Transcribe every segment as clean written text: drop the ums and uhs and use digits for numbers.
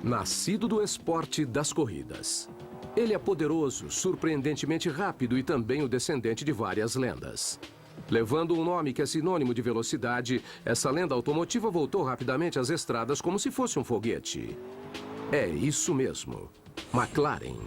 Nascido do esporte das corridas. Ele é poderoso, surpreendentemente rápido e também o descendente de várias lendas. Levando um nome que é sinônimo de velocidade, essa lenda automotiva voltou rapidamente às estradas como se fosse um foguete. É isso mesmo, McLaren.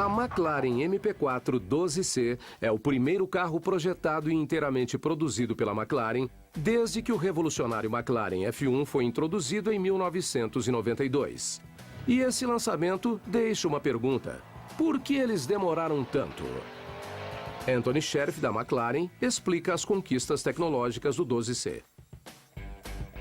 A McLaren MP4 12C é o primeiro carro projetado e inteiramente produzido pela McLaren desde que o revolucionário McLaren F1 foi introduzido em 1992. E esse lançamento deixa uma pergunta: por que eles demoraram tanto? Anthony Sheriff, da McLaren, explica as conquistas tecnológicas do 12C.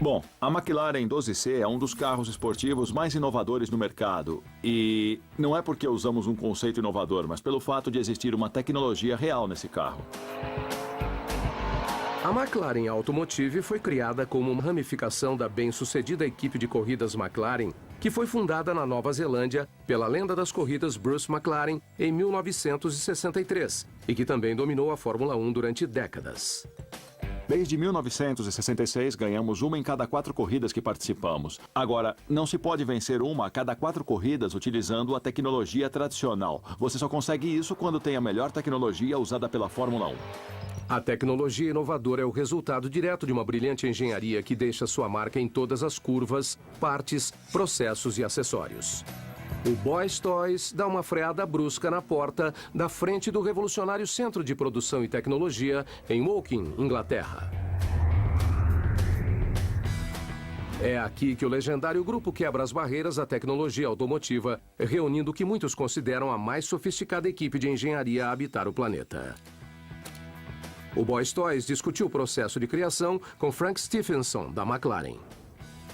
Bom, a McLaren 12C é um dos carros esportivos mais inovadores no mercado. E não é porque usamos um conceito inovador, mas pelo fato de existir uma tecnologia real nesse carro. A McLaren Automotive foi criada como uma ramificação da bem-sucedida equipe de corridas McLaren, que foi fundada na Nova Zelândia pela lenda das corridas Bruce McLaren em 1963 e que também dominou a Fórmula 1 durante décadas. Desde 1966, ganhamos uma em cada 4 corridas que participamos. Agora, não se pode vencer uma a cada 4 corridas utilizando a tecnologia tradicional. Você só consegue isso quando tem a melhor tecnologia usada pela Fórmula 1. A tecnologia inovadora é o resultado direto de uma brilhante engenharia que deixa sua marca em todas as curvas, partes, processos e acessórios. O Boys Toys dá uma freada brusca na porta da frente do revolucionário Centro de Produção e Tecnologia em Woking, Inglaterra. É aqui que o legendário grupo quebra as barreiras da tecnologia automotiva, reunindo o que muitos consideram a mais sofisticada equipe de engenharia a habitar o planeta. O Boys Toys discutiu o processo de criação com Frank Stephenson, da McLaren.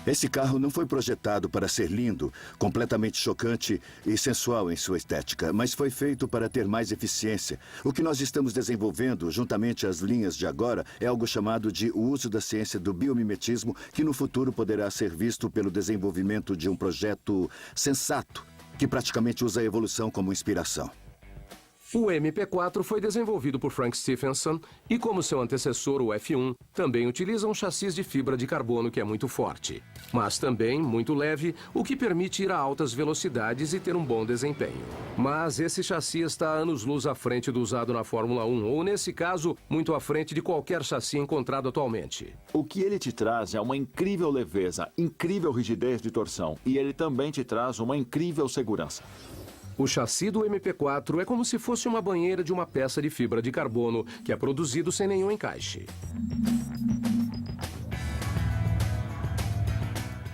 Esse carro não foi projetado para ser lindo, completamente chocante e sensual em sua estética, mas foi feito para ter mais eficiência. O que nós estamos desenvolvendo, juntamente às linhas de agora, é algo chamado de o uso da ciência do biomimetismo, que no futuro poderá ser visto pelo desenvolvimento de um projeto sensato, que praticamente usa a evolução como inspiração. O MP4 foi desenvolvido por Frank Stephenson e, como seu antecessor, o F1, também utiliza um chassi de fibra de carbono que é muito forte, mas também muito leve, o que permite ir a altas velocidades e ter um bom desempenho. Mas esse chassi está anos-luz à frente do usado na Fórmula 1, ou nesse caso, muito à frente de qualquer chassi encontrado atualmente. O que ele te traz é uma incrível leveza, incrível rigidez de torção, e ele também te traz uma incrível segurança. O chassi do MP4 é como se fosse uma banheira de uma peça de fibra de carbono que é produzido sem nenhum encaixe.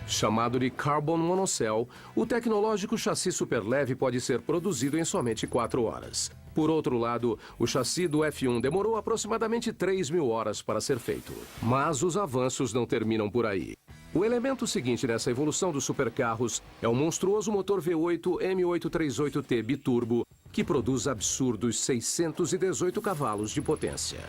Chamado de Carbon Monocell, o tecnológico chassi superleve pode ser produzido em somente 4 horas. Por outro lado, o chassi do F1 demorou aproximadamente 3.000 horas para ser feito. Mas os avanços não terminam por aí. O elemento seguinte nessa evolução dos supercarros é o monstruoso motor V8 M838T biturbo, que produz absurdos 618 cavalos de potência.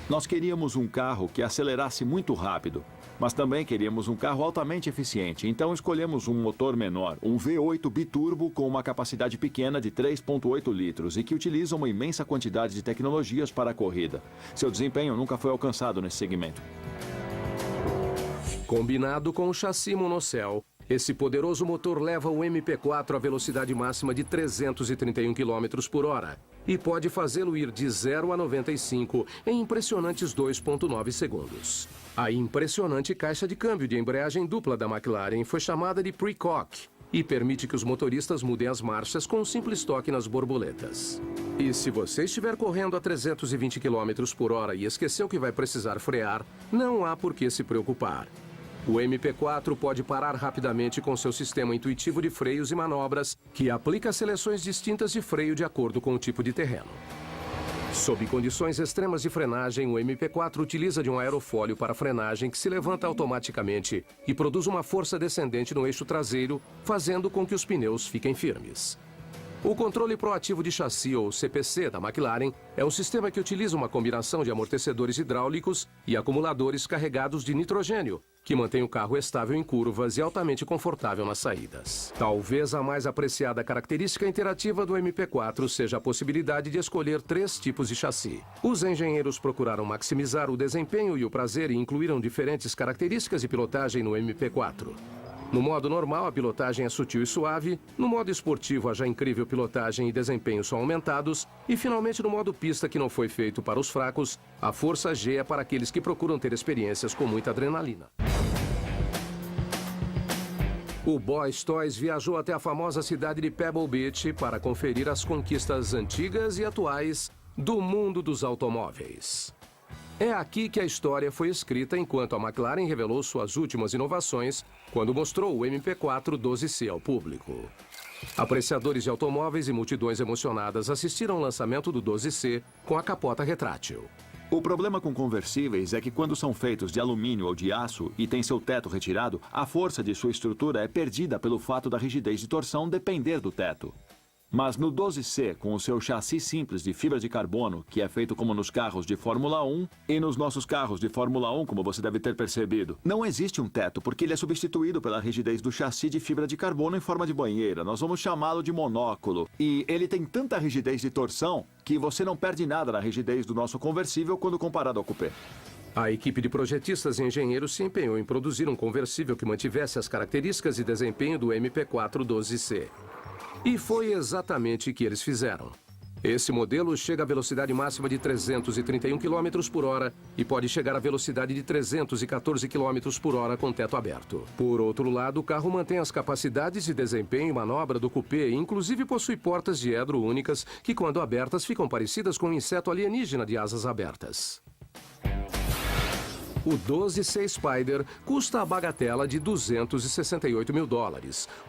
Nós queríamos um carro que acelerasse muito rápido, mas também queríamos um carro altamente eficiente, então escolhemos um motor menor, um V8 biturbo com uma capacidade pequena de 3,8 litros e que utiliza uma imensa quantidade de tecnologias para a corrida. Seu desempenho nunca foi alcançado nesse segmento. Combinado com o chassi monocell, esse poderoso motor leva o MP4 à velocidade máxima de 331 km por hora e pode fazê-lo ir de 0 a 95 em impressionantes 2,9 segundos. A impressionante caixa de câmbio de embreagem dupla da McLaren foi chamada de Precock e permite que os motoristas mudem as marchas com um simples toque nas borboletas. E se você estiver correndo a 320 km por hora e esqueceu que vai precisar frear, não há por que se preocupar. O MP4 pode parar rapidamente com seu sistema intuitivo de freios e manobras, que aplica seleções distintas de freio de acordo com o tipo de terreno. Sob condições extremas de frenagem, o MP4 utiliza de um aerofólio para frenagem que se levanta automaticamente e produz uma força descendente no eixo traseiro, fazendo com que os pneus fiquem firmes. O controle proativo de chassi, ou CPC, da McLaren, é um sistema que utiliza uma combinação de amortecedores hidráulicos e acumuladores carregados de nitrogênio que mantém o carro estável em curvas e altamente confortável nas saídas. Talvez a mais apreciada característica interativa do MP4 seja a possibilidade de escolher 3 tipos de chassi. Os engenheiros procuraram maximizar o desempenho e o prazer e incluíram diferentes características de pilotagem no MP4. No modo normal, a pilotagem é sutil e suave. No modo esportivo, a já incrível pilotagem e desempenho são aumentados. E, finalmente, no modo pista, que não foi feito para os fracos, a força G é para aqueles que procuram ter experiências com muita adrenalina. O Boys Toys viajou até a famosa cidade de Pebble Beach para conferir as conquistas antigas e atuais do mundo dos automóveis. É aqui que a história foi escrita enquanto a McLaren revelou suas últimas inovações quando mostrou o MP4 12C ao público. Apreciadores de automóveis e multidões emocionadas assistiram ao lançamento do 12C com a capota retrátil. O problema com conversíveis é que quando são feitos de alumínio ou de aço e tem seu teto retirado, a força de sua estrutura é perdida pelo fato da rigidez de torção depender do teto. Mas no 12C, com o seu chassi simples de fibra de carbono, que é feito como nos carros de Fórmula 1 e nos nossos carros de Fórmula 1, como você deve ter percebido, não existe um teto porque ele é substituído pela rigidez do chassi de fibra de carbono em forma de banheira. Nós vamos chamá-lo de monóculo. E ele tem tanta rigidez de torção que você não perde nada na rigidez do nosso conversível quando comparado ao coupé. A equipe de projetistas e engenheiros se empenhou em produzir um conversível que mantivesse as características e desempenho do MP4 12C. E foi exatamente o que eles fizeram. Esse modelo chega à velocidade máxima de 331 km por hora e pode chegar à velocidade de 314 km por hora com teto aberto. Por outro lado, o carro mantém as capacidades de desempenho e manobra do coupé e inclusive possui portas de edro únicas que, quando abertas, ficam parecidas com um inseto alienígena de asas abertas. O 12C Spider custa a bagatela de $268 mil,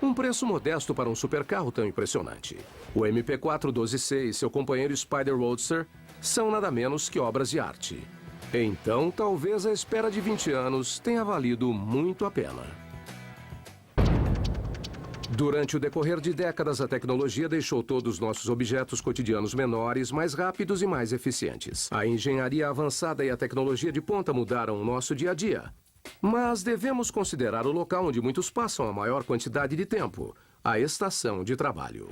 um preço modesto para um supercarro tão impressionante. O MP4 12C e seu companheiro Spider Roadster são nada menos que obras de arte. Então, talvez a espera de 20 anos tenha valido muito a pena. Durante o decorrer de décadas, a tecnologia deixou todos os nossos objetos cotidianos menores, mais rápidos e mais eficientes. A engenharia avançada e a tecnologia de ponta mudaram o nosso dia a dia. Mas devemos considerar o local onde muitos passam a maior quantidade de tempo: a estação de trabalho.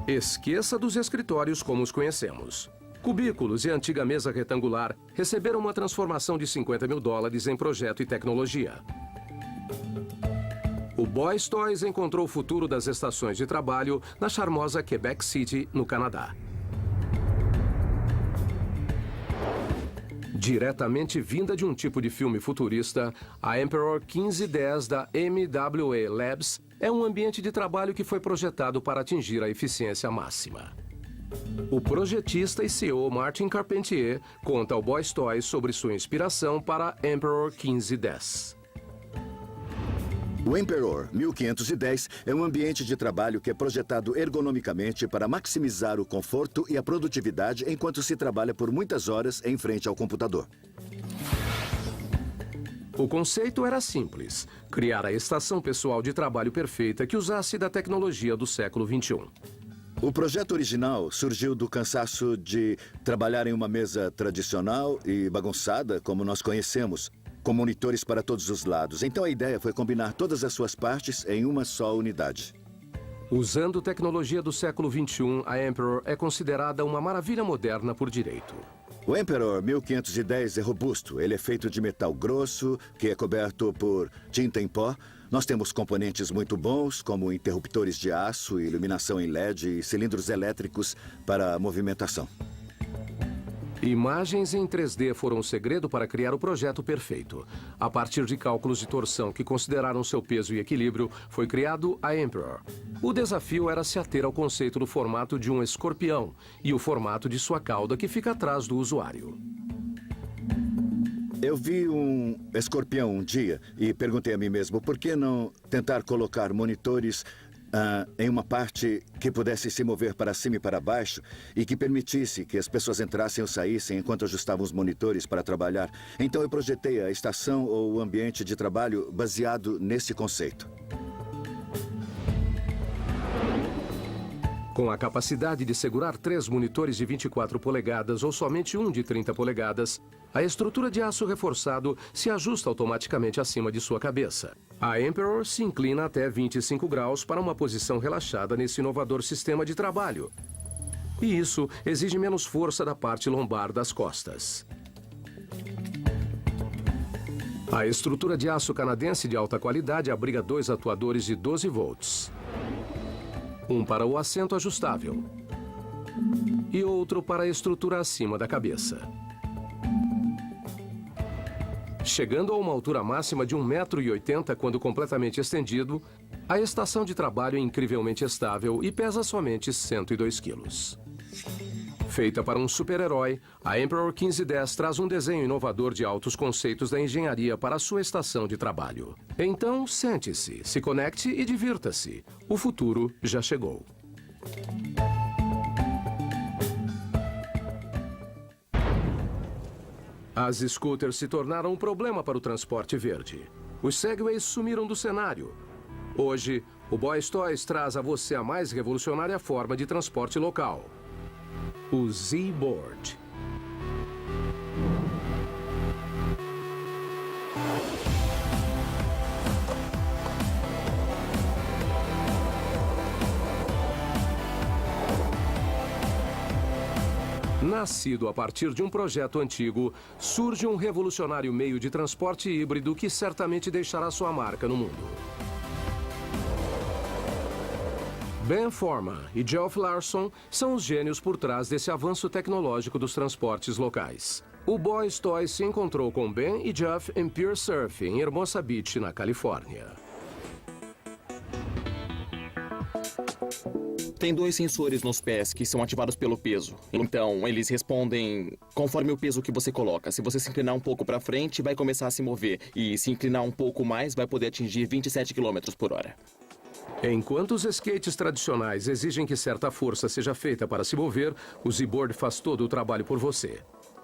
Esqueça dos escritórios como os conhecemos. Cubículos e a antiga mesa retangular receberam uma transformação de $50 mil em projeto e tecnologia. O Boys Toys encontrou o futuro das estações de trabalho na charmosa Quebec City, no Canadá. Diretamente vinda de um tipo de filme futurista, a Emperor 1510 da MWE Labs é um ambiente de trabalho que foi projetado para atingir a eficiência máxima. O projetista e CEO Martin Carpentier conta ao Boys Toys sobre sua inspiração para Emperor 1510. O Emperor 1510 é um ambiente de trabalho que é projetado ergonomicamente para maximizar o conforto e a produtividade enquanto se trabalha por muitas horas em frente ao computador. O conceito era simples: criar a estação pessoal de trabalho perfeita que usasse da tecnologia do século XXI. O projeto original surgiu do cansaço de trabalhar em uma mesa tradicional e bagunçada, como nós conhecemos, com monitores para todos os lados. Então a ideia foi combinar todas as suas partes em uma só unidade. Usando tecnologia do século XXI, a Emperor é considerada uma maravilha moderna por direito. O Emperor 1510 é robusto. Ele é feito de metal grosso, que é coberto por tinta em pó. Nós temos componentes muito bons, como interruptores de aço, iluminação em LED e cilindros elétricos para movimentação. Imagens em 3D foram o segredo para criar o projeto perfeito. A partir de cálculos de torção que consideraram seu peso e equilíbrio, foi criado a Emperor. O desafio era se ater ao conceito do formato de um escorpião e o formato de sua cauda, que fica atrás do usuário. Eu vi um escorpião um dia e perguntei a mim mesmo por que não tentar colocar monitores em uma parte que pudesse se mover para cima e para baixo e que permitisse que as pessoas entrassem ou saíssem enquanto ajustavam os monitores para trabalhar. Então eu projetei a estação ou o ambiente de trabalho baseado nesse conceito. Com a capacidade de segurar 3 monitores de 24 polegadas ou somente um de 30 polegadas, a estrutura de aço reforçado se ajusta automaticamente acima de sua cabeça. A Emperor se inclina até 25 graus para uma posição relaxada nesse inovador sistema de trabalho. E isso exige menos força da parte lombar das costas. A estrutura de aço canadense de alta qualidade abriga 2 atuadores de 12 volts. Um para o assento ajustável e outro para a estrutura acima da cabeça. Chegando a uma altura máxima de 1,80 m quando completamente estendido, a estação de trabalho é incrivelmente estável e pesa somente 102 quilos. Feita para um super-herói, a Emperor 1510 traz um desenho inovador de altos conceitos da engenharia para a sua estação de trabalho. Então, sente-se, se conecte e divirta-se. O futuro já chegou. As scooters se tornaram um problema para o transporte verde. Os Segways sumiram do cenário. Hoje, o Boys Toys traz a você a mais revolucionária forma de transporte local. O Z-Board. Nascido a partir de um projeto antigo, surge um revolucionário meio de transporte híbrido que certamente deixará sua marca no mundo. Ben Foreman e Geoff Larson são os gênios por trás desse avanço tecnológico dos transportes locais. O Boys Toys se encontrou com Ben e Geoff em Pier Surf, em Hermosa Beach, na Califórnia. Tem 2 sensores nos pés que são ativados pelo peso. Então, eles respondem conforme o peso que você coloca. Se você se inclinar um pouco para frente, vai começar a se mover. E se inclinar um pouco mais, vai poder atingir 27 km por hora. Enquanto os skates tradicionais exigem que certa força seja feita para se mover, o Z-Board faz todo o trabalho por você.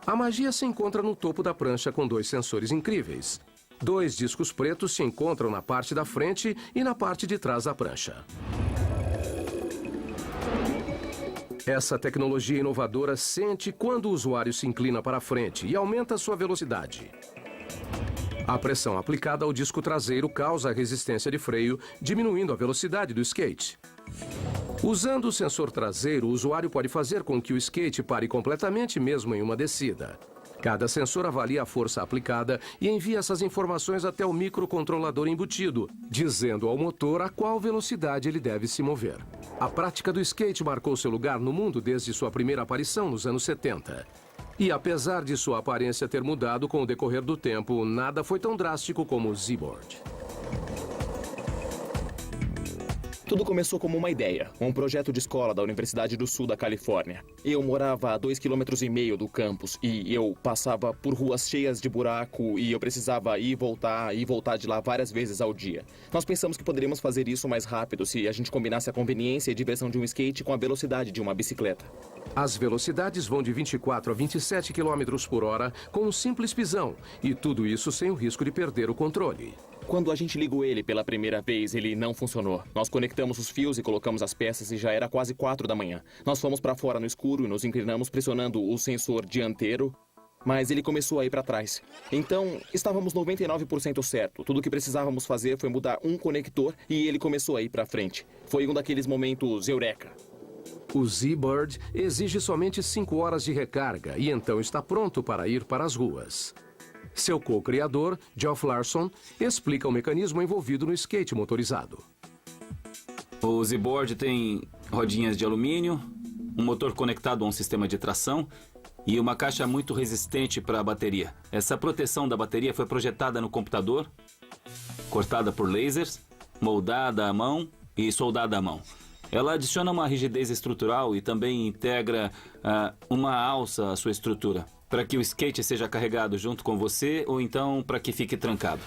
A magia se encontra no topo da prancha com 2 sensores incríveis. 2 discos pretos se encontram na parte da frente e na parte de trás da prancha. Essa tecnologia inovadora sente quando o usuário se inclina para a frente e aumenta sua velocidade. A pressão aplicada ao disco traseiro causa a resistência de freio, diminuindo a velocidade do skate. Usando o sensor traseiro, o usuário pode fazer com que o skate pare completamente mesmo em uma descida. Cada sensor avalia a força aplicada e envia essas informações até o microcontrolador embutido, dizendo ao motor a qual velocidade ele deve se mover. A prática do skate marcou seu lugar no mundo desde sua primeira aparição nos anos 70. E apesar de sua aparência ter mudado com o decorrer do tempo, nada foi tão drástico como o Z-Board. Tudo começou como uma ideia, um projeto de escola da Universidade do Sul da Califórnia. Eu morava a 2,5 km do campus e eu passava por ruas cheias de buraco e eu precisava ir e voltar de lá várias vezes ao dia. Nós pensamos que poderíamos fazer isso mais rápido se a gente combinasse a conveniência e diversão de um skate com a velocidade de uma bicicleta. As velocidades vão de 24 a 27 km por hora com um simples pisão, e tudo isso sem o risco de perder o controle. Quando a gente ligou ele pela primeira vez, ele não funcionou. Nós conectamos os fios e colocamos as peças e já era quase 4 da manhã. Nós fomos para fora no escuro e nos inclinamos pressionando o sensor dianteiro, mas ele começou a ir para trás. Então, estávamos 99% certo. Tudo o que precisávamos fazer foi mudar um conector e ele começou a ir para frente. Foi um daqueles momentos eureka. O Z-Board exige somente 5 horas de recarga e então está pronto para ir para as ruas. Seu co-criador, Geoff Larson, explica o mecanismo envolvido no skate motorizado. O Z-Board tem rodinhas de alumínio, um motor conectado a um sistema de tração e uma caixa muito resistente para a bateria. Essa proteção da bateria foi projetada no computador, cortada por lasers, moldada à mão e soldada à mão. Ela adiciona uma rigidez estrutural e também integra uma alça à sua estrutura, para que o skate seja carregado junto com você ou então para que fique trancado.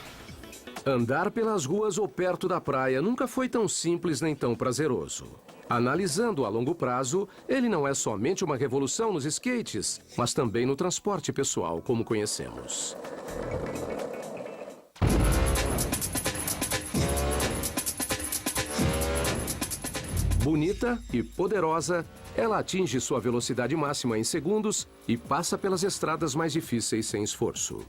Andar pelas ruas ou perto da praia nunca foi tão simples nem tão prazeroso. Analisando a longo prazo, ele não é somente uma revolução nos skates, mas também no transporte pessoal como conhecemos. Bonita e poderosa, ela atinge sua velocidade máxima em segundos e passa pelas estradas mais difíceis sem esforço.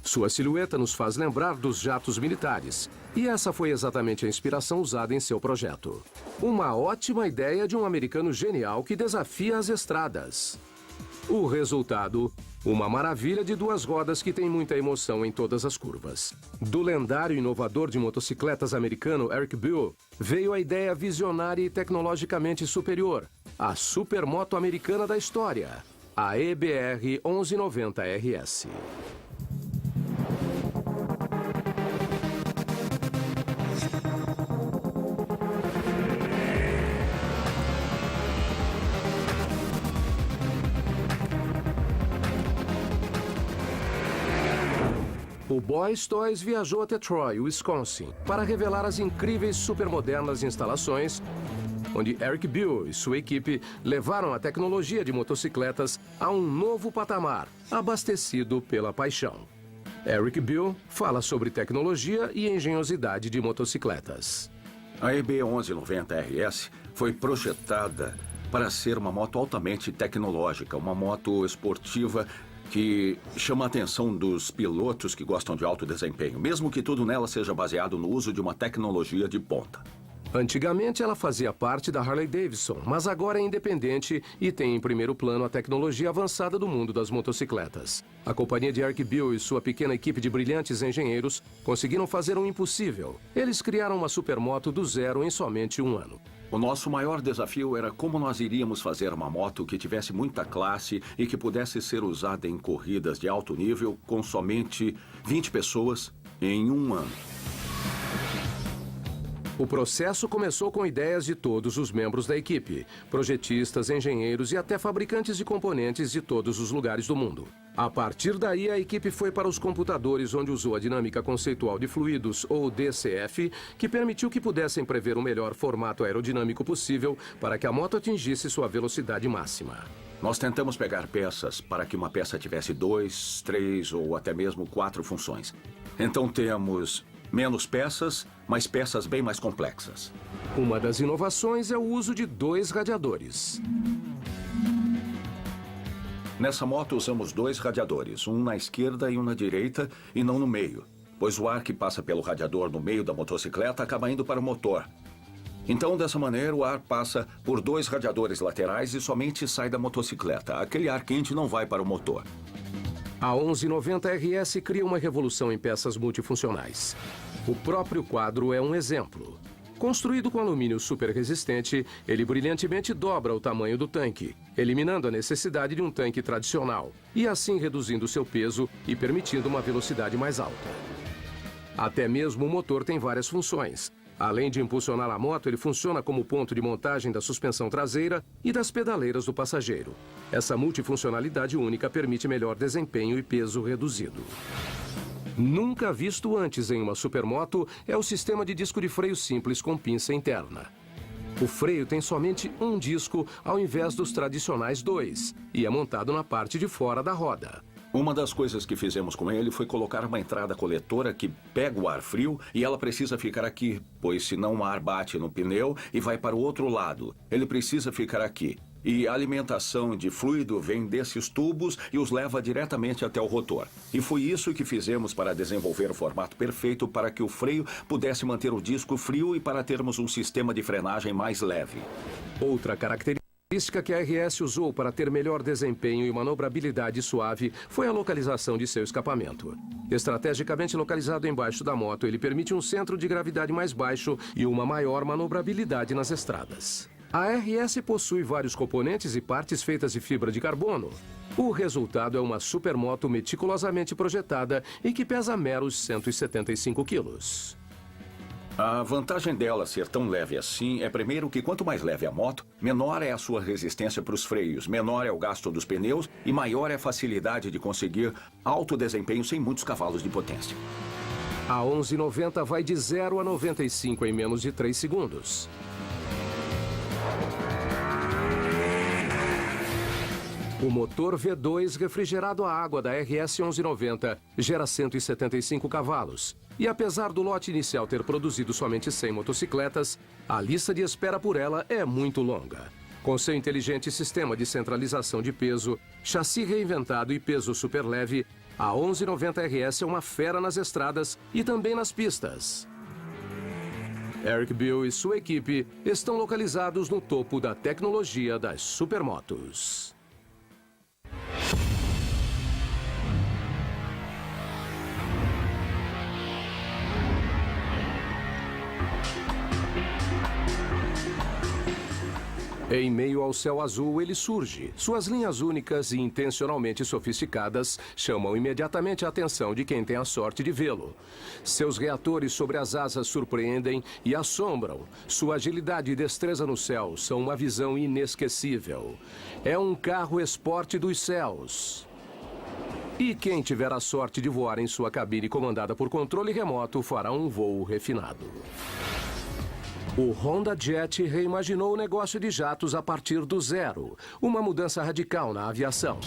Sua silhueta nos faz lembrar dos jatos militares, e essa foi exatamente a inspiração usada em seu projeto. Uma ótima ideia de um americano genial que desafia as estradas. O resultado, uma maravilha de duas rodas que tem muita emoção em todas as curvas. Do lendário inovador de motocicletas americano Eric Buell, veio a ideia visionária e tecnologicamente superior, a supermoto americana da história, a EBR 1190 RS. O Boys Toys viajou até Troy, Wisconsin, para revelar as incríveis supermodernas instalações onde Eric Buell e sua equipe levaram a tecnologia de motocicletas a um novo patamar, abastecido pela paixão. Eric Buell fala sobre tecnologia e engenhosidade de motocicletas. A EB 1190 RS foi projetada para ser uma moto altamente tecnológica, uma moto esportiva que chama a atenção dos pilotos que gostam de alto desempenho, mesmo que tudo nela seja baseado no uso de uma tecnologia de ponta. Antigamente ela fazia parte da Harley-Davidson, mas agora é independente e tem em primeiro plano a tecnologia avançada do mundo das motocicletas. A companhia de Eric Buell e sua pequena equipe de brilhantes engenheiros conseguiram fazer um impossível. Eles criaram uma supermoto do zero em somente um ano. O nosso maior desafio era como nós iríamos fazer uma moto que tivesse muita classe e que pudesse ser usada em corridas de alto nível com somente 20 pessoas em um ano. O processo começou com ideias de todos os membros da equipe, projetistas, engenheiros e até fabricantes de componentes de todos os lugares do mundo. A partir daí, a equipe foi para os computadores, onde usou a dinâmica conceitual de fluidos, ou DCF, que permitiu que pudessem prever o melhor formato aerodinâmico possível para que a moto atingisse sua velocidade máxima. Nós tentamos pegar peças para que uma peça tivesse 2, 3 ou até mesmo 4 funções. Então temos menos peças, mas peças bem mais complexas. Uma das inovações é o uso de 2 radiadores. Nessa moto usamos 2 radiadores, um na esquerda e um na direita, e não no meio, pois o ar que passa pelo radiador no meio da motocicleta acaba indo para o motor. Então, dessa maneira, o ar passa por 2 radiadores laterais e somente sai da motocicleta. Aquele ar quente não vai para o motor. A 1190 RS cria uma revolução em peças multifuncionais. O próprio quadro é um exemplo. Construído com alumínio super resistente, ele brilhantemente dobra o tamanho do tanque, eliminando a necessidade de um tanque tradicional, e assim reduzindo seu peso e permitindo uma velocidade mais alta. Até mesmo o motor tem várias funções. Além de impulsionar a moto, ele funciona como ponto de montagem da suspensão traseira e das pedaleiras do passageiro. Essa multifuncionalidade única permite melhor desempenho e peso reduzido. Nunca visto antes em uma supermoto é o sistema de disco de freio simples com pinça interna. O freio tem somente um disco ao invés dos tradicionais 2 e é montado na parte de fora da roda. Uma das coisas que fizemos com ele foi colocar uma entrada coletora que pega o ar frio e ela precisa ficar aqui, pois senão o ar bate no pneu e vai para o outro lado. Ele precisa ficar aqui. E a alimentação de fluido vem desses tubos e os leva diretamente até o rotor. E foi isso que fizemos para desenvolver o formato perfeito para que o freio pudesse manter o disco frio e para termos um sistema de frenagem mais leve. Outra característica que a RS usou para ter melhor desempenho e manobrabilidade suave foi a localização de seu escapamento. Estrategicamente localizado embaixo da moto, ele permite um centro de gravidade mais baixo e uma maior manobrabilidade nas estradas. A RS possui vários componentes e partes feitas de fibra de carbono. O resultado é uma supermoto meticulosamente projetada e que pesa meros 175 quilos. A vantagem dela ser tão leve assim é, primeiro, que quanto mais leve a moto, menor é a sua resistência para os freios, menor é o gasto dos pneus e maior é a facilidade de conseguir alto desempenho sem muitos cavalos de potência. A 1190 vai de 0 a 95 em menos de 3 segundos. O motor V2 refrigerado a água da RS 1190 gera 175 cavalos. E apesar do lote inicial ter produzido somente 100 motocicletas, a lista de espera por ela é muito longa. Com seu inteligente sistema de centralização de peso, chassi reinventado e peso super leve, a 1190 RS é uma fera nas estradas e também nas pistas. Eric Bill e sua equipe estão localizados no topo da tecnologia das supermotos. Em meio ao céu azul, ele surge. Suas linhas únicas e intencionalmente sofisticadas chamam imediatamente a atenção de quem tem a sorte de vê-lo. Seus reatores sobre as asas surpreendem e assombram. Sua agilidade e destreza no céu são uma visão inesquecível. É um carro esporte dos céus. E quem tiver a sorte de voar em sua cabine comandada por controle remoto fará um voo refinado. O Honda Jet reimaginou o negócio de jatos a partir do zero. Uma mudança radical na aviação.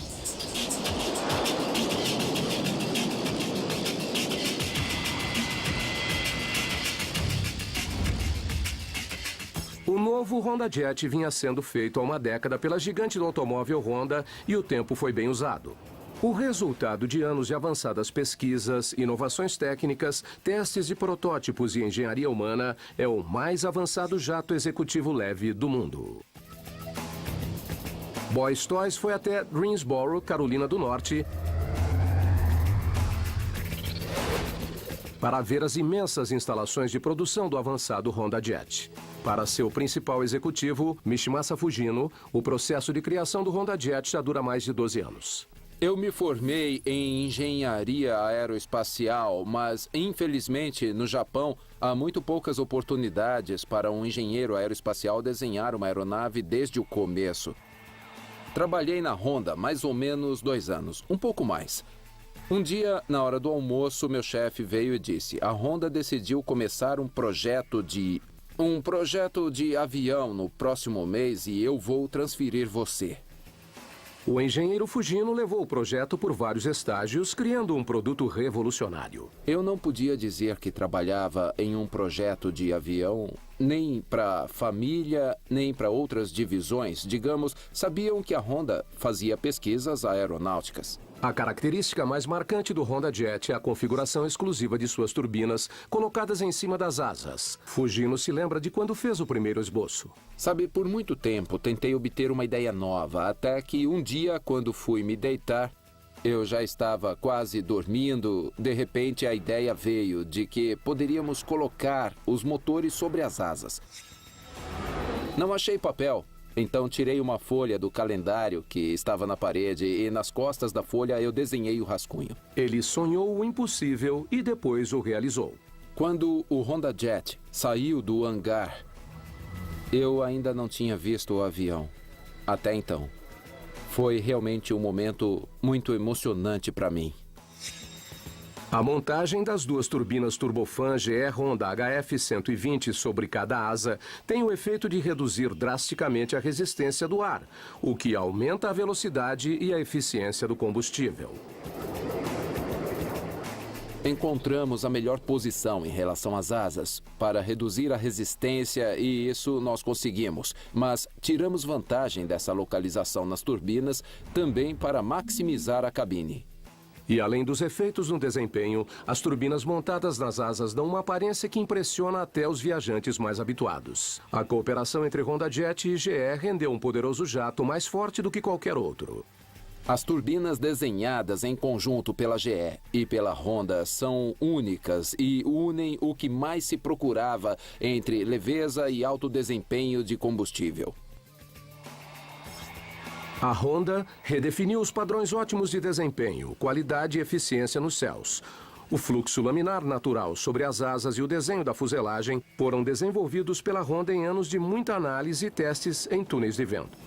O novo Honda Jet vinha sendo feito há uma década pela gigante do automóvel Honda e o tempo foi bem usado. O resultado de anos de avançadas pesquisas, inovações técnicas, testes de protótipos e engenharia humana é o mais avançado jato executivo leve do mundo. Boys Toys foi até Greensboro, Carolina do Norte, para ver as imensas instalações de produção do avançado Honda Jet. Para seu principal executivo, Mishimasa Fujino, o processo de criação do Honda Jet já dura mais de 12 anos. Eu me formei em engenharia aeroespacial, mas, infelizmente, no Japão, há muito poucas oportunidades para um engenheiro aeroespacial desenhar uma aeronave desde o começo. Trabalhei na Honda mais ou menos 2 anos, um pouco mais. Um dia, na hora do almoço, meu chefe veio e disse: a Honda decidiu começar um projeto de avião no próximo mês e eu vou transferir você. O engenheiro Fujino levou o projeto por vários estágios, criando um produto revolucionário. Eu não podia dizer que trabalhava em um projeto de avião, nem para família, nem para outras divisões. Digamos, sabiam que a Honda fazia pesquisas aeronáuticas. A característica mais marcante do Honda Jet é a configuração exclusiva de suas turbinas colocadas em cima das asas. Fujino se lembra de quando fez o primeiro esboço. Sabe, por muito tempo tentei obter uma ideia nova, até que um dia, quando fui me deitar, eu já estava quase dormindo. De repente, a ideia veio de que poderíamos colocar os motores sobre as asas. Não achei papel. Então tirei uma folha do calendário que estava na parede e nas costas da folha eu desenhei o rascunho. Ele sonhou o impossível e depois o realizou. Quando o Honda Jet saiu do hangar, eu ainda não tinha visto o avião. Até então. Foi realmente um momento muito emocionante para mim. A montagem das duas turbinas turbofan GE Honda HF-120 sobre cada asa tem o efeito de reduzir drasticamente a resistência do ar, o que aumenta a velocidade e a eficiência do combustível. Encontramos a melhor posição em relação às asas para reduzir a resistência e isso nós conseguimos. Mas tiramos vantagem dessa localização nas turbinas também para maximizar a cabine. E além dos efeitos no desempenho, as turbinas montadas nas asas dão uma aparência que impressiona até os viajantes mais habituados. A cooperação entre Honda Jet e GE rendeu um poderoso jato mais forte do que qualquer outro. As turbinas desenhadas em conjunto pela GE e pela Honda são únicas e unem o que mais se procurava entre leveza e alto desempenho de combustível. A Honda redefiniu os padrões ótimos de desempenho, qualidade e eficiência nos céus. O fluxo laminar natural sobre as asas e o desenho da fuselagem foram desenvolvidos pela Honda em anos de muita análise e testes em túneis de vento.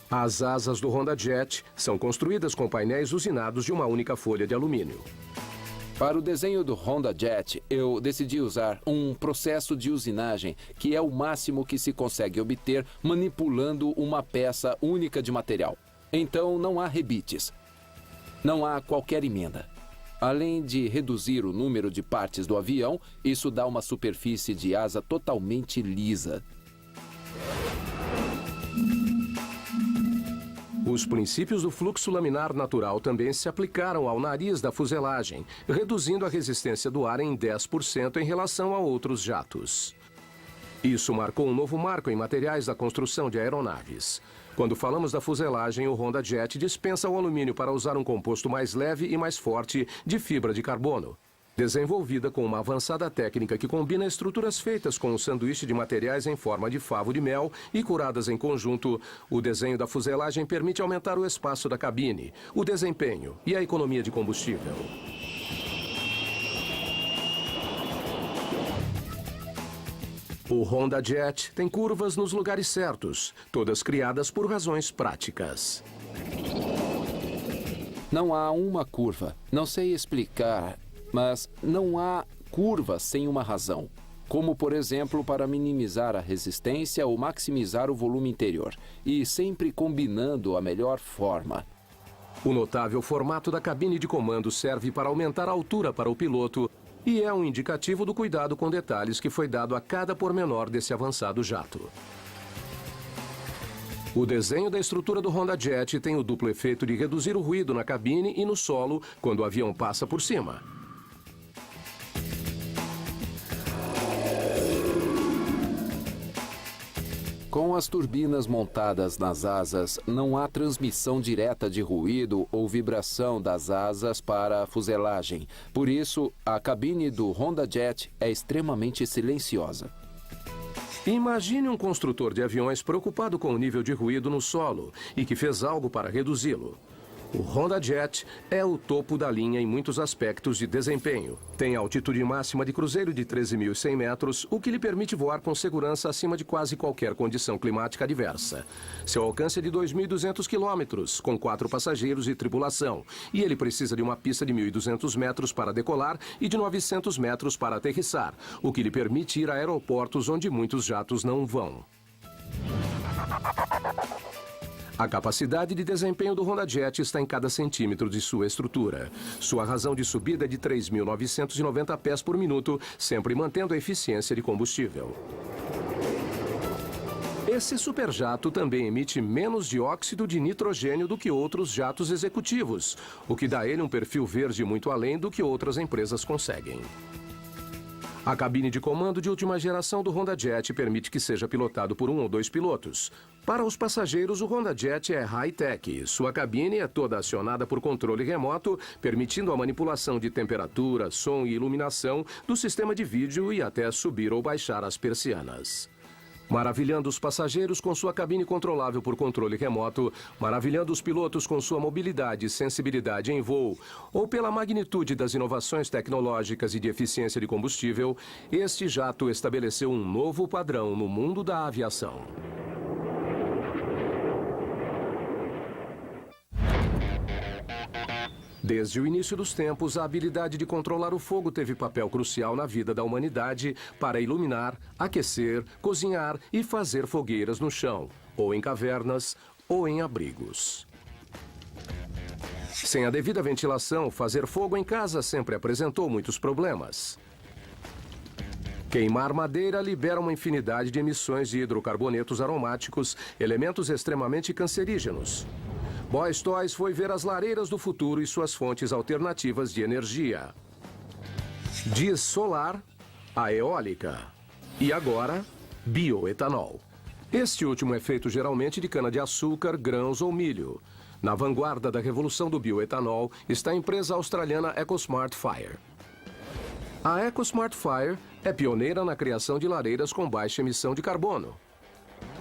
As asas do Honda Jet são construídas com painéis usinados de uma única folha de alumínio. Para o desenho do Honda Jet, eu decidi usar um processo de usinagem, que é o máximo que se consegue obter manipulando uma peça única de material. Então não há rebites. Não há qualquer emenda. Além de reduzir o número de partes do avião, isso dá uma superfície de asa totalmente lisa. Os princípios do fluxo laminar natural também se aplicaram ao nariz da fuselagem, reduzindo a resistência do ar em 10% em relação a outros jatos. Isso marcou um novo marco em materiais da construção de aeronaves. Quando falamos da fuselagem, o Honda Jet dispensa o alumínio para usar um composto mais leve e mais forte de fibra de carbono. Desenvolvida com uma avançada técnica que combina estruturas feitas com um sanduíche de materiais em forma de favo de mel e curadas em conjunto, o desenho da fuselagem permite aumentar o espaço da cabine, o desempenho e a economia de combustível. O Honda Jet tem curvas nos lugares certos, todas criadas por razões práticas. Não há uma curva. Não sei explicar, mas não há curva sem uma razão. Como, por exemplo, para minimizar a resistência ou maximizar o volume interior. E sempre combinando a melhor forma. O notável formato da cabine de comando serve para aumentar a altura para o piloto e é um indicativo do cuidado com detalhes que foi dado a cada pormenor desse avançado jato. O desenho da estrutura do Honda Jet tem o duplo efeito de reduzir o ruído na cabine e no solo quando o avião passa por cima. Com as turbinas montadas nas asas, não há transmissão direta de ruído ou vibração das asas para a fuselagem. Por isso, a cabine do Honda Jet é extremamente silenciosa. Imagine um construtor de aviões preocupado com o nível de ruído no solo e que fez algo para reduzi-lo. O Honda Jet é o topo da linha em muitos aspectos de desempenho. Tem altitude máxima de cruzeiro de 13.100 metros, o que lhe permite voar com segurança acima de quase qualquer condição climática adversa. Seu alcance é de 2.200 quilômetros, com 4 passageiros e tripulação. E ele precisa de uma pista de 1.200 metros para decolar e de 900 metros para aterrissar, o que lhe permite ir a aeroportos onde muitos jatos não vão. A capacidade de desempenho do Honda Jet está em cada centímetro de sua estrutura. Sua razão de subida é de 3.990 pés por minuto, sempre mantendo a eficiência de combustível. Esse superjato também emite menos dióxido de nitrogênio do que outros jatos executivos, o que dá a ele um perfil verde muito além do que outras empresas conseguem. A cabine de comando de última geração do Honda Jet permite que seja pilotado por 1 ou 2 pilotos. Para os passageiros, o Honda Jet é high-tech. Sua cabine é toda acionada por controle remoto, permitindo a manipulação de temperatura, som e iluminação do sistema de vídeo e até subir ou baixar as persianas. Maravilhando os passageiros com sua cabine controlável por controle remoto, maravilhando os pilotos com sua mobilidade e sensibilidade em voo, ou pela magnitude das inovações tecnológicas e de eficiência de combustível, este jato estabeleceu um novo padrão no mundo da aviação. Desde o início dos tempos, a habilidade de controlar o fogo teve papel crucial na vida da humanidade para iluminar, aquecer, cozinhar e fazer fogueiras no chão, ou em cavernas, ou em abrigos. Sem a devida ventilação, fazer fogo em casa sempre apresentou muitos problemas. Queimar madeira libera uma infinidade de emissões de hidrocarbonetos aromáticos, elementos extremamente cancerígenos. Boys Toys foi ver as lareiras do futuro e suas fontes alternativas de energia. De solar a eólica. E agora, bioetanol. Este último é feito geralmente de cana-de-açúcar, grãos ou milho. Na vanguarda da revolução do bioetanol está a empresa australiana EcoSmart Fire. A EcoSmart Fire é pioneira na criação de lareiras com baixa emissão de carbono.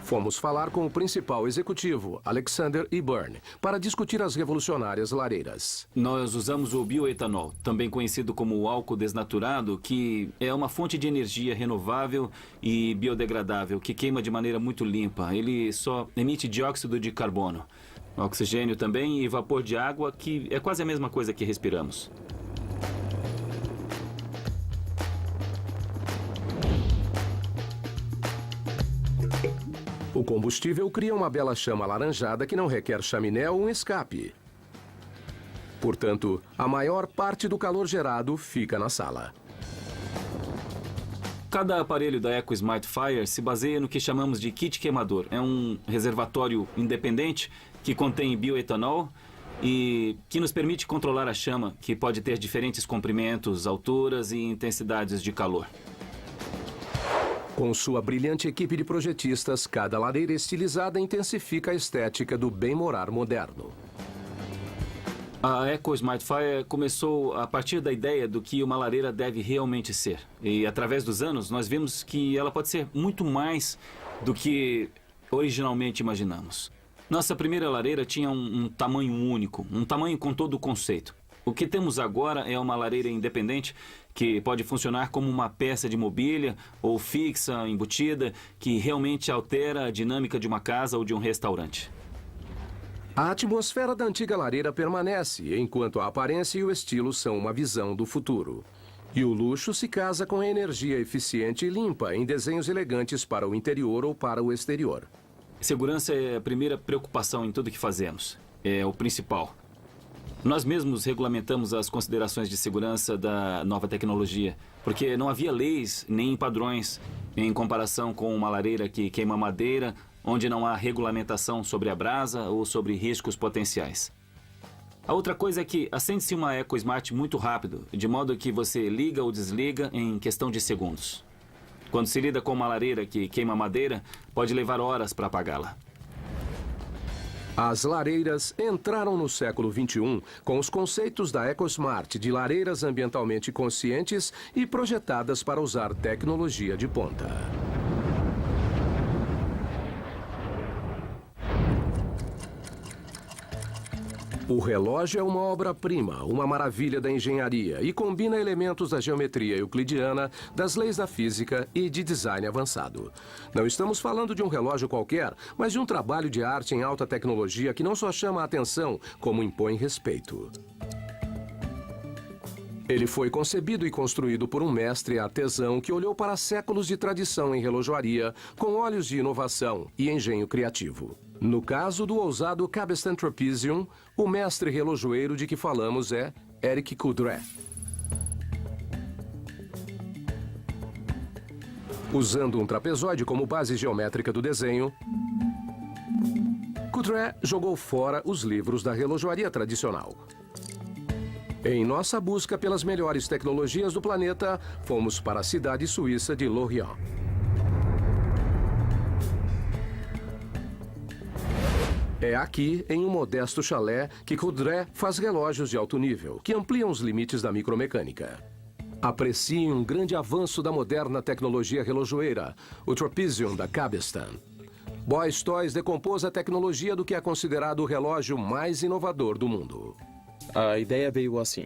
Fomos falar com o principal executivo, Alexander E. Byrne, para discutir as revolucionárias lareiras. Nós usamos o bioetanol, também conhecido como o álcool desnaturado, que é uma fonte de energia renovável e biodegradável, que queima de maneira muito limpa. Ele só emite dióxido de carbono, oxigênio também e vapor de água, que é quase a mesma coisa que respiramos. O combustível cria uma bela chama alaranjada que não requer chaminé ou um escape. Portanto, a maior parte do calor gerado fica na sala. Cada aparelho da Eco Smart Fire se baseia no que chamamos de kit queimador. É um reservatório independente que contém bioetanol e que nos permite controlar a chama, que pode ter diferentes comprimentos, alturas e intensidades de calor. Com sua brilhante equipe de projetistas, cada lareira estilizada intensifica a estética do bem-morar moderno. A Eco Smart Fire começou a partir da ideia do que uma lareira deve realmente ser. E através dos anos, nós vimos que ela pode ser muito mais do que originalmente imaginamos. Nossa primeira lareira tinha um tamanho único, um tamanho com todo o conceito. O que temos agora é uma lareira independente que pode funcionar como uma peça de mobília ou fixa, embutida, que realmente altera a dinâmica de uma casa ou de um restaurante. A atmosfera da antiga lareira permanece, enquanto a aparência e o estilo são uma visão do futuro. E o luxo se casa com a energia eficiente e limpa em desenhos elegantes para o interior ou para o exterior. Segurança é a primeira preocupação em tudo que fazemos. É o principal. Nós mesmos regulamentamos as considerações de segurança da nova tecnologia, porque não havia leis nem padrões em comparação com uma lareira que queima madeira, onde não há regulamentação sobre a brasa ou sobre riscos potenciais. A outra coisa é que acende-se uma Eco Smart muito rápido, de modo que você liga ou desliga em questão de segundos. Quando se lida com uma lareira que queima madeira, pode levar horas para apagá-la. As lareiras entraram no século XXI com os conceitos da EcoSmart de lareiras ambientalmente conscientes e projetadas para usar tecnologia de ponta. O relógio é uma obra-prima, uma maravilha da engenharia e combina elementos da geometria euclidiana, das leis da física e de design avançado. Não estamos falando de um relógio qualquer, mas de um trabalho de arte em alta tecnologia que não só chama a atenção, como impõe respeito. Ele foi concebido e construído por um mestre artesão que olhou para séculos de tradição em relojoaria, com olhos de inovação e engenho criativo. No caso do ousado Cabestan Trapezium, o mestre relojoeiro de que falamos é Eric Coudray. Usando um trapezoide como base geométrica do desenho, Coudray jogou fora os livros da relojoaria tradicional. Em nossa busca pelas melhores tecnologias do planeta, fomos para a cidade suíça de Lorient. É aqui, em um modesto chalé, que Coudray faz relógios de alto nível, que ampliam os limites da micromecânica. Apreciem um grande avanço da moderna tecnologia relojoeira, o Trapezium da Cabestan. Boys Toys decompôs a tecnologia do que é considerado o relógio mais inovador do mundo. A ideia veio assim.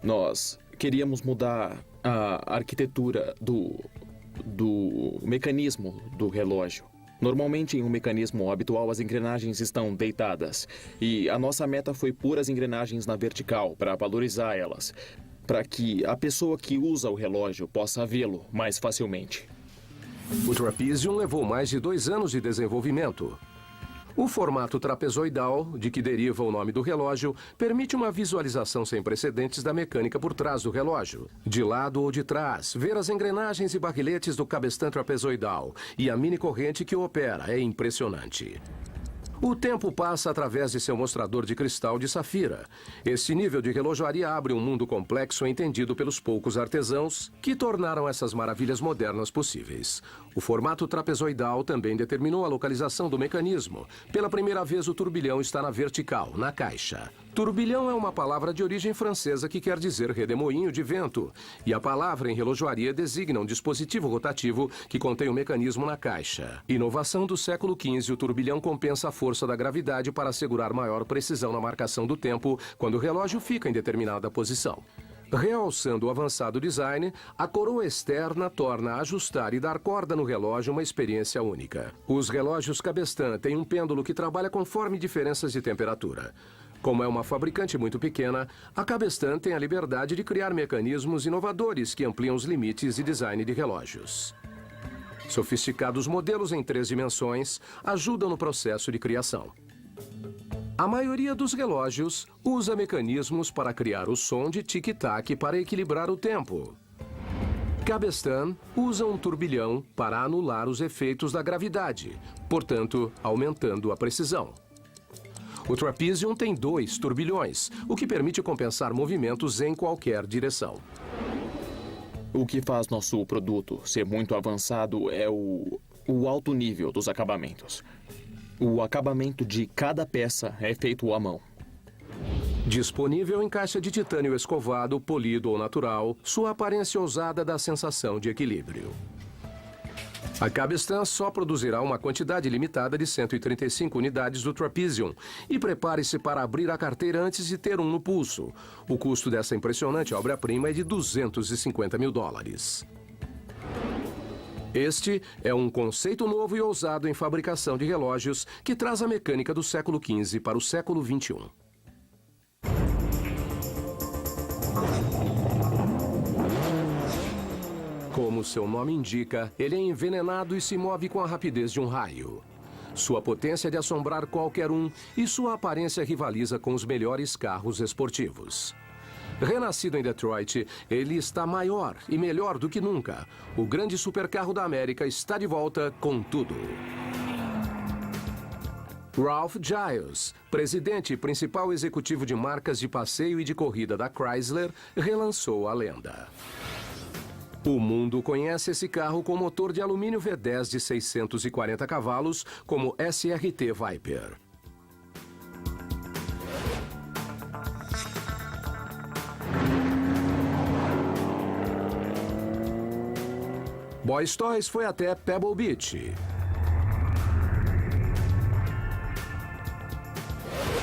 Nós queríamos mudar a arquitetura do mecanismo do relógio. Normalmente, em um mecanismo habitual, as engrenagens estão deitadas. E a nossa meta foi pôr as engrenagens na vertical, para valorizar elas, para que a pessoa que usa o relógio possa vê-lo mais facilmente. O Trapezium levou mais de 2 anos de desenvolvimento. O formato trapezoidal, de que deriva o nome do relógio, permite uma visualização sem precedentes da mecânica por trás do relógio. De lado ou de trás, ver as engrenagens e barriletes do Cabestan trapezoidal e a mini corrente que o opera é impressionante. O tempo passa através de seu mostrador de cristal de safira. Esse nível de relojoaria abre um mundo complexo entendido pelos poucos artesãos que tornaram essas maravilhas modernas possíveis. O formato trapezoidal também determinou a localização do mecanismo. Pela primeira vez, o turbilhão está na vertical, na caixa. Turbilhão é uma palavra de origem francesa que quer dizer redemoinho de vento. E a palavra em relojoaria designa um dispositivo rotativo que contém o mecanismo na caixa. Inovação do século XV, o turbilhão compensa a força da gravidade para assegurar maior precisão na marcação do tempo quando o relógio fica em determinada posição. Realçando o avançado design, a coroa externa torna ajustar e dar corda no relógio uma experiência única. Os relógios Cabestan têm um pêndulo que trabalha conforme diferenças de temperatura. Como é uma fabricante muito pequena, a Cabestan tem a liberdade de criar mecanismos inovadores que ampliam os limites de design de relógios. Sofisticados modelos em 3 dimensões ajudam no processo de criação. A maioria dos relógios usa mecanismos para criar o som de tic-tac para equilibrar o tempo. Cabestan usa um turbilhão para anular os efeitos da gravidade, portanto, aumentando a precisão. O Trapezium tem 2 turbilhões, o que permite compensar movimentos em qualquer direção. O que faz nosso produto ser muito avançado é o alto nível dos acabamentos. O acabamento de cada peça é feito à mão. Disponível em caixa de titânio escovado, polido ou natural, sua aparência ousada dá sensação de equilíbrio. A Cabestan só produzirá uma quantidade limitada de 135 unidades do Trapezium e prepare-se para abrir a carteira antes de ter um no pulso. O custo dessa impressionante obra-prima é de $250 mil. Este é um conceito novo e ousado em fabricação de relógios que traz a mecânica do século XV para o século XXI. Como seu nome indica, ele é envenenado e se move com a rapidez de um raio. Sua potência é de assombrar qualquer um e sua aparência rivaliza com os melhores carros esportivos. Renascido em Detroit, ele está maior e melhor do que nunca. O grande supercarro da América está de volta com tudo. Ralph Giles, presidente e principal executivo de marcas de passeio e de corrida da Chrysler, relançou a lenda. O mundo conhece esse carro com motor de alumínio V10 de 640 cavalos como SRT Viper. Boys Toys foi até Pebble Beach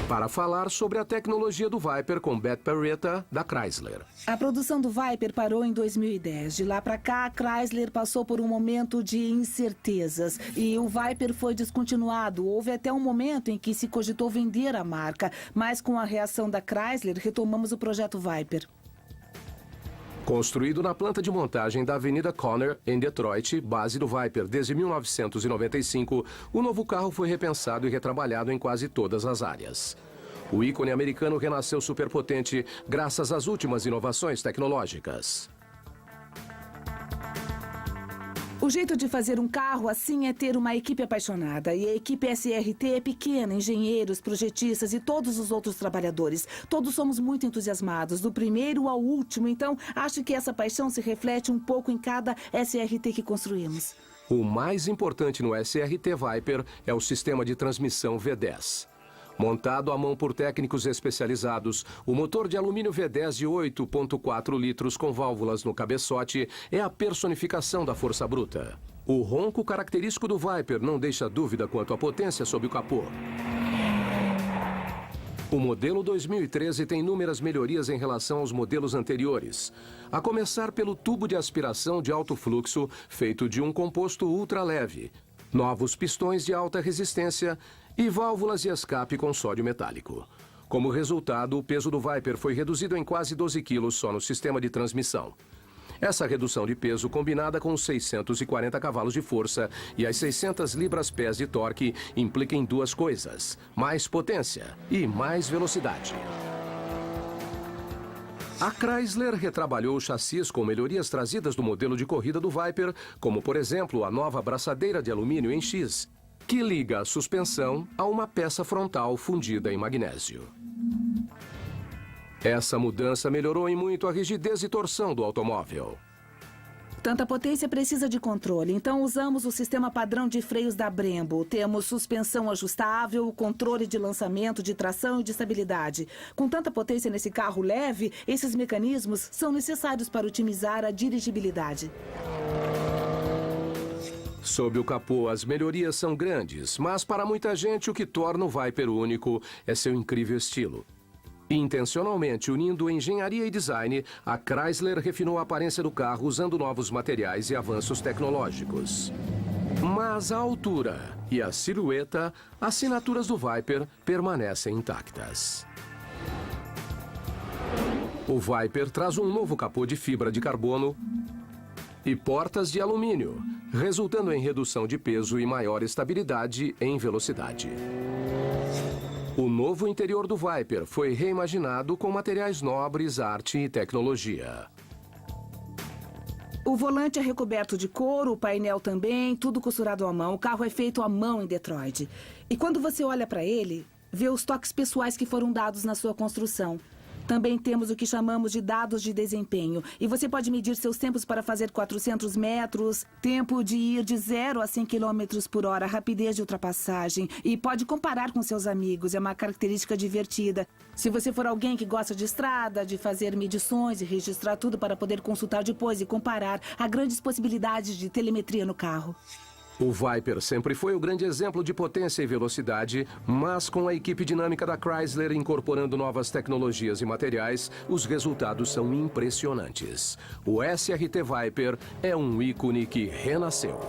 para falar sobre a tecnologia do Viper com Beth Perretta, da Chrysler. A produção do Viper parou em 2010. De lá para cá, a Chrysler passou por um momento de incertezas e o Viper foi descontinuado. Houve até um momento em que se cogitou vender a marca, mas com a reação da Chrysler, retomamos o projeto Viper. Construído na planta de montagem da Avenida Conner, em Detroit, base do Viper desde 1995, o novo carro foi repensado e retrabalhado em quase todas as áreas. O ícone americano renasceu superpotente graças às últimas inovações tecnológicas. O jeito de fazer um carro assim é ter uma equipe apaixonada. E a equipe SRT é pequena, engenheiros, projetistas e todos os outros trabalhadores. Todos somos muito entusiasmados, do primeiro ao último. Então, acho que essa paixão se reflete um pouco em cada SRT que construímos. O mais importante no SRT Viper é o sistema de transmissão V10. Montado à mão por técnicos especializados, o motor de alumínio V10 de 8,4 litros com válvulas no cabeçote é a personificação da força bruta. O ronco característico do Viper não deixa dúvida quanto à potência sob o capô. O modelo 2013 tem inúmeras melhorias em relação aos modelos anteriores, a começar pelo tubo de aspiração de alto fluxo feito de um composto ultraleve, novos pistões de alta resistência e válvulas de escape com sódio metálico. Como resultado, o peso do Viper foi reduzido em quase 12 quilos só no sistema de transmissão. Essa redução de peso, combinada com os 640 cavalos de força e as 600 libras-pés de torque, implica em duas coisas: mais potência e mais velocidade. A Chrysler retrabalhou o chassis com melhorias trazidas do modelo de corrida do Viper, como, por exemplo, a nova braçadeira de alumínio em X, que liga a suspensão a uma peça frontal fundida em magnésio. Essa mudança melhorou em muito a rigidez e torção do automóvel. Tanta potência precisa de controle, então usamos o sistema padrão de freios da Brembo. Temos suspensão ajustável, controle de lançamento, de tração e de estabilidade. Com tanta potência nesse carro leve, esses mecanismos são necessários para otimizar a dirigibilidade. Sob o capô, as melhorias são grandes, mas para muita gente o que torna o Viper único é seu incrível estilo. Intencionalmente unindo engenharia e design, a Chrysler refinou a aparência do carro usando novos materiais e avanços tecnológicos. Mas a altura e a silhueta, assinaturas do Viper, permanecem intactas. O Viper traz um novo capô de fibra de carbono, e portas de alumínio, resultando em redução de peso e maior estabilidade em velocidade. O novo interior do Viper foi reimaginado com materiais nobres, arte e tecnologia. O volante é recoberto de couro, o painel também, tudo costurado à mão. O carro é feito à mão em Detroit. E quando você olha para ele, vê os toques pessoais que foram dados na sua construção. Também temos o que chamamos de dados de desempenho. E você pode medir seus tempos para fazer 400 metros, tempo de ir de 0 a 100 km por hora, rapidez de ultrapassagem. E pode comparar com seus amigos. É uma característica divertida. Se você for alguém que gosta de estrada, de fazer medições e registrar tudo para poder consultar depois e comparar, há grandes possibilidades de telemetria no carro. O Viper sempre foi o grande exemplo de potência e velocidade, mas com a equipe dinâmica da Chrysler incorporando novas tecnologias e materiais, os resultados são impressionantes. O SRT Viper é um ícone que renasceu.